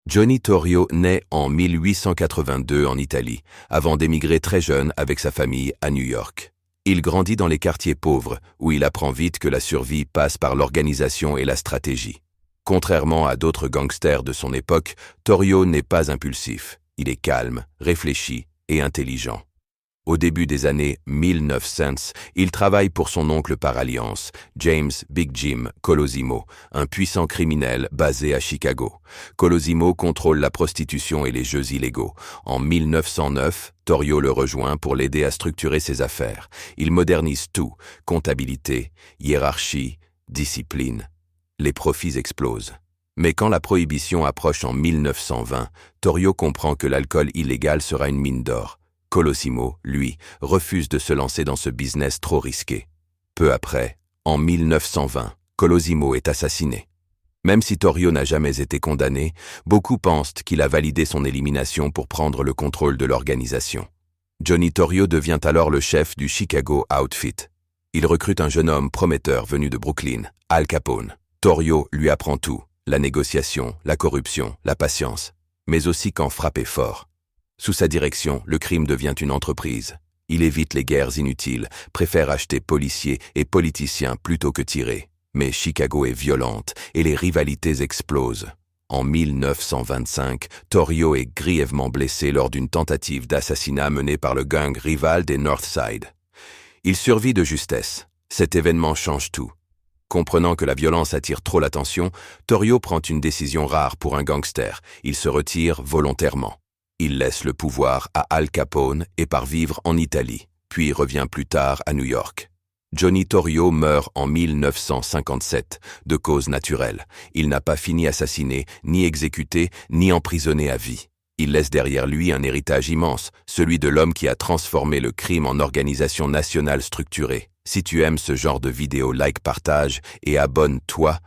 Johnny Torrio naît en 1882 en Italie, avant d'émigrer très jeune avec sa famille à New York. Il grandit dans les quartiers pauvres, où il apprend vite que la survie passe par l'organisation et la stratégie. Contrairement à d'autres gangsters de son époque, Torrio n'est pas impulsif. Il est calme, réfléchi et intelligent. Au début des années 1900, il travaille pour son oncle par alliance, James Big Jim Colosimo, un puissant criminel basé à Chicago. Colosimo contrôle la prostitution et les jeux illégaux. En 1909, Torrio le rejoint pour l'aider à structurer ses affaires. Il modernise tout, comptabilité, hiérarchie, discipline. Les profits explosent. Mais quand la prohibition approche en 1920, Torrio comprend que l'alcool illégal sera une mine d'or. Colosimo, lui, refuse de se lancer dans ce business trop risqué. Peu après, en 1920, Colosimo est assassiné. Même si Torrio n'a jamais été condamné, beaucoup pensent qu'il a validé son élimination pour prendre le contrôle de l'organisation. Johnny Torrio devient alors le chef du Chicago Outfit. Il recrute un jeune homme prometteur venu de Brooklyn, Al Capone. Torrio lui apprend tout, la négociation, la corruption, la patience, mais aussi quand frapper fort. Sous sa direction, le crime devient une entreprise. Il évite les guerres inutiles, préfère acheter policiers et politiciens plutôt que tirer. Mais Chicago est violente et les rivalités explosent. En 1925, Torrio est grièvement blessé lors d'une tentative d'assassinat menée par le gang rival des Northside. Il survit de justesse. Cet événement change tout. Comprenant que la violence attire trop l'attention, Torrio prend une décision rare pour un gangster. Il se retire volontairement. Il laisse le pouvoir à Al Capone et part vivre en Italie, puis revient plus tard à New York. Johnny Torrio meurt en 1957, de cause naturelle. Il n'a pas fini assassiné, ni exécuté, ni emprisonné à vie. Il laisse derrière lui un héritage immense, celui de l'homme qui a transformé le crime en organisation nationale structurée. Si tu aimes ce genre de vidéo, like, partage et abonne-toi.